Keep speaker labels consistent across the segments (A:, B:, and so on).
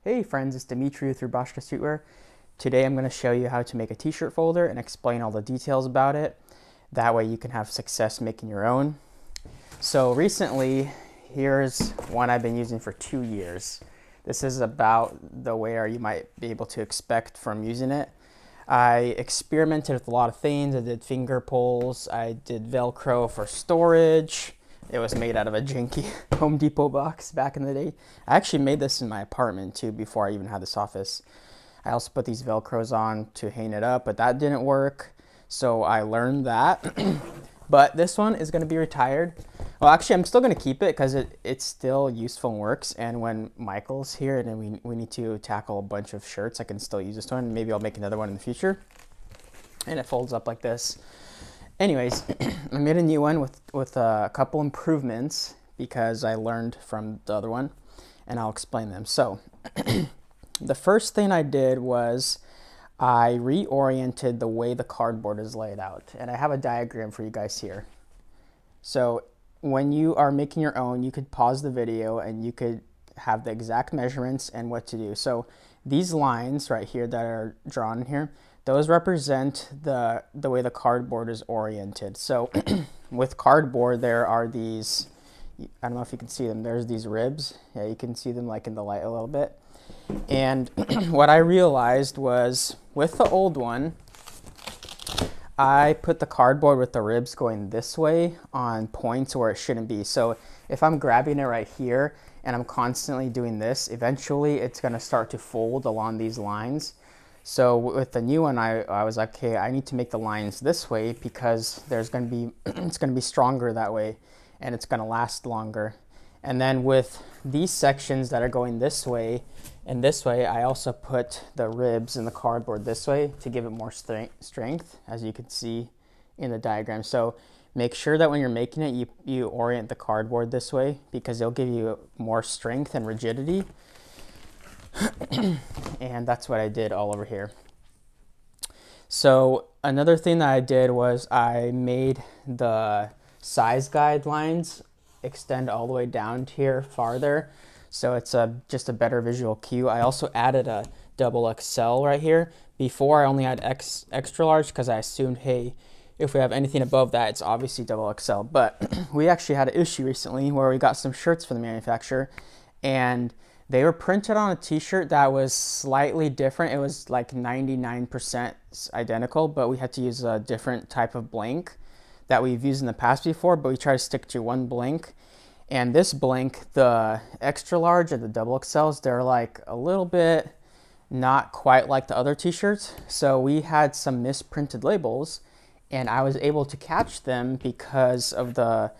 A: Hey friends, it's Dimitri with Rubashka Streetwear. Today I'm going to show you how to make a t-shirt folder and explain all the details about it. That way you can have success making your own. So recently, here's one I've been using for 2 years. This is about the wear you might be able to expect from using it. I experimented with a lot of things. I did finger pulls, I did Velcro for storage. It was made out of a janky Home Depot box back in the day. I actually made this in my apartment too before I even had this office. I also put these Velcros on to hang it up, but that didn't work. So I learned that. But this one is going to be retired. Well, actually, I'm still going to keep it because it's still useful and works. And when Michael's here and we need to tackle a bunch of shirts, I can still use this one. Maybe I'll make another one in the future. And it folds up like this. Anyways, I made a new one with a couple improvements because I learned from the other one, and I'll explain them. So the first thing I did was I reoriented the way the cardboard is laid out, and I have a diagram for you guys here. So when you are making your own, you could pause the video and you could have the exact measurements and what to do. So these lines right here that are drawn here, those represent the way the cardboard is oriented. So with cardboard, there are these, I don't know if you can see them, there's these ribs. Yeah, you can see them like in the light a little bit. And what I realized was with the old one, I put the cardboard with the ribs going this way on points where it shouldn't be. So if I'm grabbing it right here and I'm constantly doing this, eventually it's going to start to fold along these lines. So with the new one, I was like, okay, I need to make the lines this way because there's going to be it's going to be stronger that way and it's going to last longer. And then with these sections that are going this way and this way, I also put the ribs in the cardboard this way to give it more strength, as you can see in the diagram. So make sure that when you're making it, you orient the cardboard this way because it'll give you more strength and rigidity. And that's what I did all over here. So another thing that I did was I made the size guidelines extend all the way down here farther. So it's just a better visual cue. I also added a double XL right here. Before I only had extra large because I assumed, hey, if we have anything above that, it's obviously double XL. But we actually had an issue recently where we got some shirts from the manufacturer and they were printed on a t-shirt that was slightly different. It was like 99% identical, but we had to use a different type of blank that we've used in the past before, but we try to stick to one blank. And this blank, the extra large and the double XLs, they're like a little bit not quite like the other t-shirts. So we had some misprinted labels and I was able to catch them because of the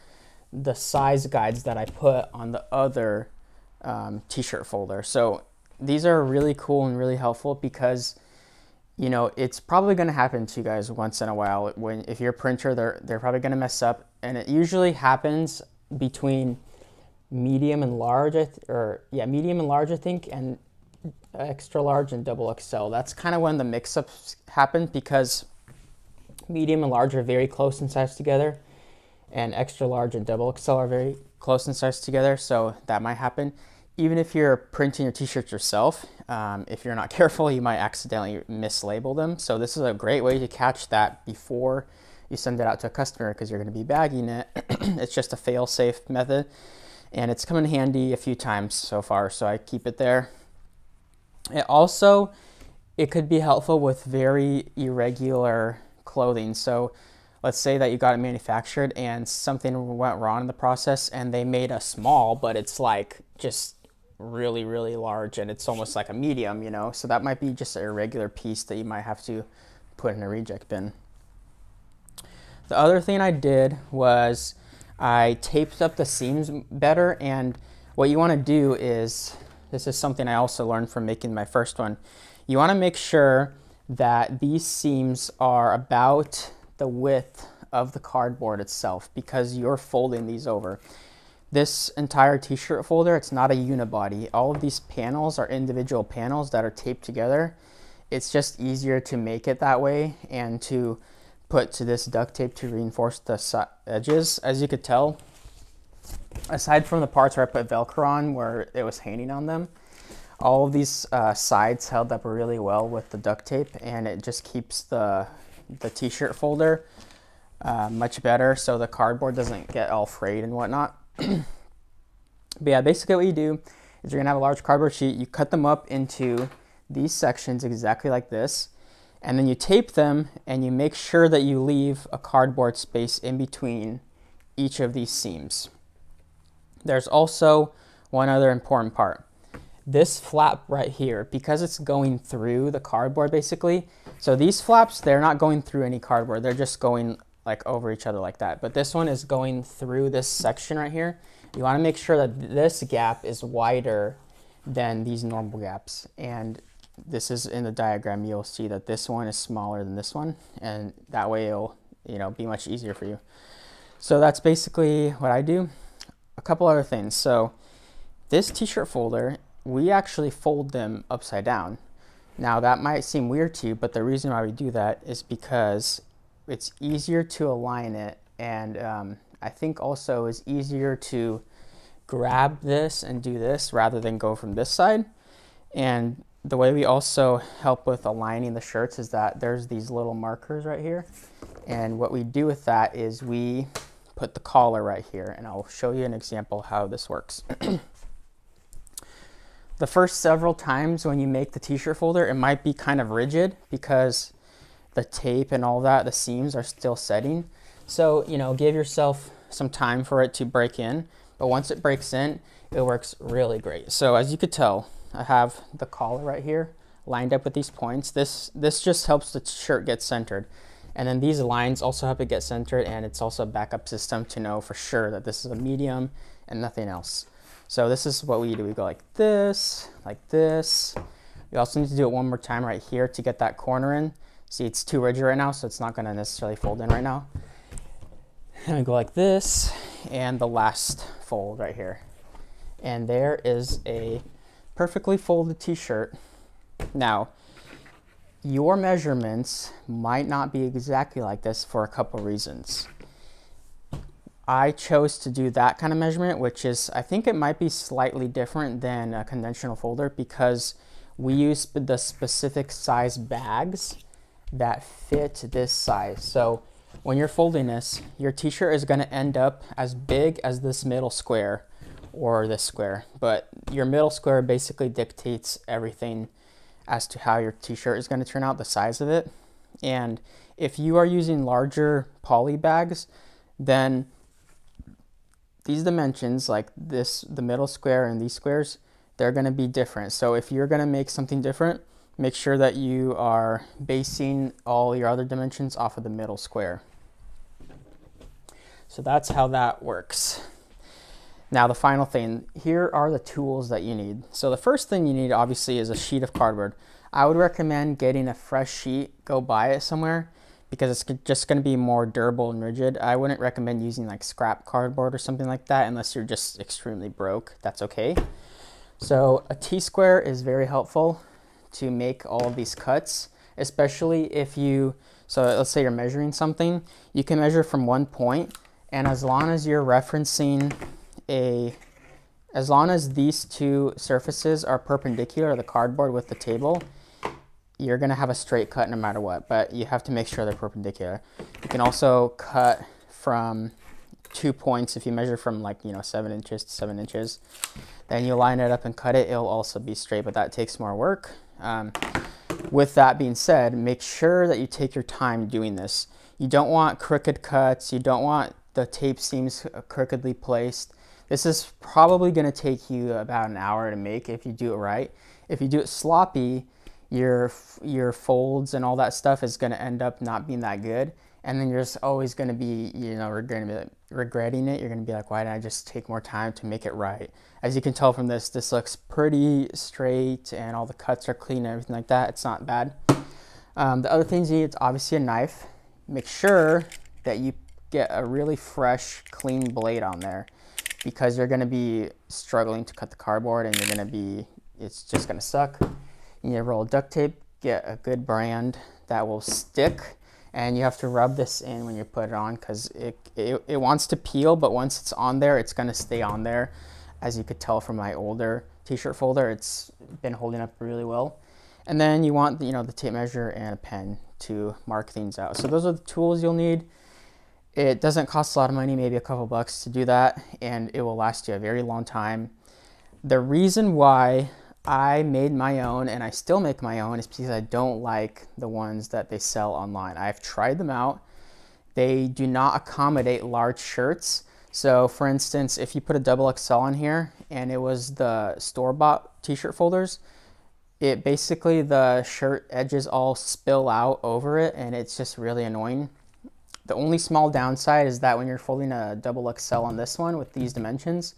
A: size guides that I put on the other t-shirt folder. So these are really cool and really helpful because, you know, it's probably going to happen to you guys once in a while. If you're a printer, they're probably going to mess up, and it usually happens between medium and large, medium and large, I think, and extra large and double XL. That's kind of when the mix-ups happen because medium and large are very close in size together, and extra large and double XL are very close in size together, so that might happen. Even if you're printing your t-shirts yourself, if you're not careful, you might accidentally mislabel them. So this is a great way to catch that before you send it out to a customer because you're going to be bagging it. It's just a fail-safe method, and it's come in handy a few times so far, so I keep it there. It could be helpful with very irregular clothing. So let's say that you got it manufactured and something went wrong in the process and they made a small, but it's like just really, really large and it's almost like a medium, you know? So that might be just an irregular piece that you might have to put in a reject bin. The other thing I did was I taped up the seams better, and what you want to do is, this is something I also learned from making my first one, you want to make sure that these seams are about the width of the cardboard itself because you're folding these over. This entire t-shirt folder, it's not a unibody. All of these panels are individual panels that are taped together. It's just easier to make it that way and to put to this duct tape to reinforce the edges. As you could tell, aside from the parts where I put Velcro on where it was hanging on them, All of these sides held up really well with the duct tape, and it just keeps the t-shirt folder much better, so the cardboard doesn't get all frayed and whatnot. But yeah, basically what you do is you're gonna have a large cardboard sheet, you cut them up into these sections exactly like this, and then you tape them and you make sure that you leave a cardboard space in between each of these seams. There's also one other important part. This flap right here, because it's going through the cardboard basically, so these flaps, they're not going through any cardboard, they're just going like over each other like that. But this one is going through this section right here. You want to make sure that this gap is wider than these normal gaps. And this is in the diagram, you'll see that this one is smaller than this one, and that way it'll, you know, be much easier for you. So that's basically what I do. A couple other things. So this t-shirt folder, we actually fold them upside down. Now that might seem weird to you, but the reason why we do that is because it's easier to align it, and I think also it's easier to grab this and do this rather than go from this side. And the way we also help with aligning the shirts is that there's these little markers right here, and what we do with that is we put the collar right here, and I'll show you an example how this works. The first several times when you make the t-shirt folder, it might be kind of rigid because the tape and all that, the seams are still setting. So, you know, give yourself some time for it to break in, but once it breaks in, it works really great. So as you could tell, I have the collar right here lined up with these points. This just helps the shirt get centered. And then these lines also help it get centered, and it's also a backup system to know for sure that this is a medium and nothing else. So this is what we do. We go like this, like this. We also need to do it one more time right here to get that corner in. See, it's too rigid right now, so it's not gonna necessarily fold in right now. And we go like this, and the last fold right here. And there is a perfectly folded t-shirt. Now, your measurements might not be exactly like this for a couple reasons. I chose to do that kind of measurement, which is, I think it might be slightly different than a conventional folder because we use the specific size bags that fit this size. So when you're folding this, your t-shirt is gonna end up as big as this middle square or this square, but your middle square basically dictates everything as to how your t-shirt is gonna turn out, the size of it. And if you are using larger poly bags, then these dimensions, like this, the middle square and these squares, they're gonna be different. So if you're gonna make something different, make sure that you are basing all your other dimensions off of the middle square. So that's how that works. Now the final thing, here are the tools that you need. So the first thing you need obviously is a sheet of cardboard. I would recommend getting a fresh sheet, go buy it somewhere, because it's just gonna be more durable and rigid. I wouldn't recommend using like scrap cardboard or something like that unless you're just extremely broke, that's okay. So a T-square is very helpful to make all of these cuts, especially if you, so let's say you're measuring something, you can measure from one point, and as long as you're referencing as long as these two surfaces are perpendicular, the cardboard with the table, you're gonna have a straight cut no matter what, but you have to make sure they're perpendicular. You can also cut from 2 points. If you measure from, like, you know, 7 inches to 7 inches, then you line it up and cut it, it'll also be straight, but that takes more work. With that being said, make sure that you take your time doing this. You don't want crooked cuts, you don't want the tape seams crookedly placed. This is probably going to take you about an hour to make if you do it right. If you do it sloppy, your folds and all that stuff is going to end up not being that good, and then you're just always going to be, you know, regretting it. You're going to be like, why didn't I just take more time to make it right? As you can tell from this looks pretty straight and all the cuts are clean and everything like that. It's not bad. The other things you need is obviously a knife. Make sure that you get a really fresh, clean blade on there, because you're going to be struggling to cut the cardboard and it's just going to suck. You need a roll of duct tape, get a good brand that will stick, and you have to rub this in when you put it on, because it wants to peel, but once it's on there, it's going to stay on there. As you could tell from my older t-shirt folder. It's been holding up really well. And then you want, the tape measure and a pen to mark things out. So those are the tools you'll need. It doesn't cost a lot of money, maybe a couple bucks to do that, and it will last you a very long time. The reason why I made my own, and I still make my own, is because I don't like the ones that they sell online. I've tried them out. They do not accommodate large shirts. So for instance, if you put a XXL on here and it was the store-bought t-shirt folders, it basically, the shirt edges all spill out over it, and it's just really annoying. The only small downside is that when you're folding a XXL on this one with these dimensions,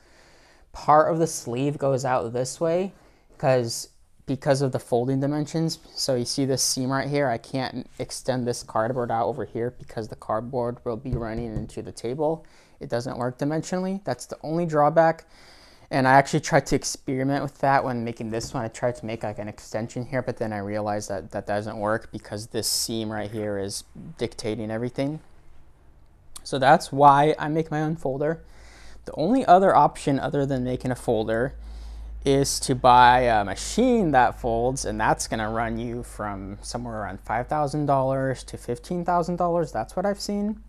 A: part of the sleeve goes out this way because of the folding dimensions. So you see this seam right here, I can't extend this cardboard out over here because the cardboard will be running into the table. It doesn't work dimensionally. That's the only drawback. And I actually tried to experiment with that when making this one. I tried to make like an extension here, but then I realized that that doesn't work because this seam right here is dictating everything. So that's why I make my own folder. The only other option other than making a folder is to buy a machine that folds, and that's gonna run you from somewhere around $5,000 to $15,000. That's what I've seen.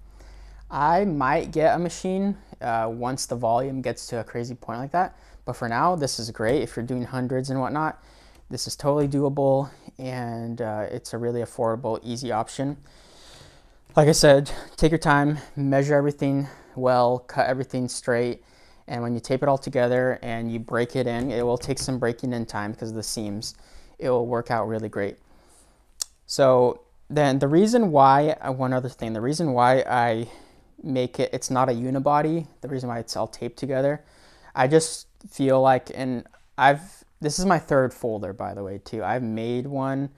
A: I might get a machine once the volume gets to a crazy point like that. But for now, this is great. If you're doing hundreds and whatnot, this is totally doable, and it's a really affordable, easy option. Like I said, take your time, measure everything well, cut everything straight, and when you tape it all together and you break it in, it will take some breaking in time because of the seams. It will work out really great. So then the reason why, one other thing, the reason why I make it, it's not a unibody, the reason why it's all taped together, I just feel like, and this is my third folder, by the way, too. I've made one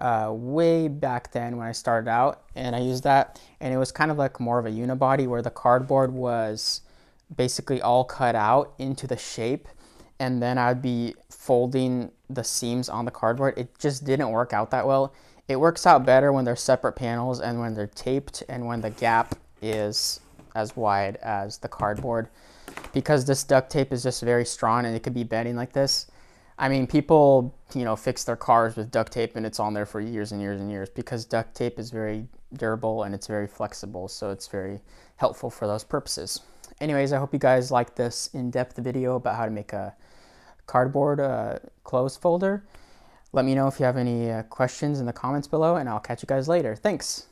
A: way back then when I started out, and I used that, and it was kind of like more of a unibody where the cardboard was basically all cut out into the shape, and then I'd be folding the seams on the cardboard. It just didn't work out that well. It works out better when they're separate panels and when they're taped and when the gap is as wide as the cardboard, because this duct tape is just very strong and it could be bending like this. I mean, people, fix their cars with duct tape and it's on there for years and years and years because duct tape is very durable and it's very flexible. So it's very helpful for those purposes. Anyways, I hope you guys liked this in-depth video about how to make a cardboard clothes folder. Let me know if you have any questions in the comments below, and I'll catch you guys later. Thanks.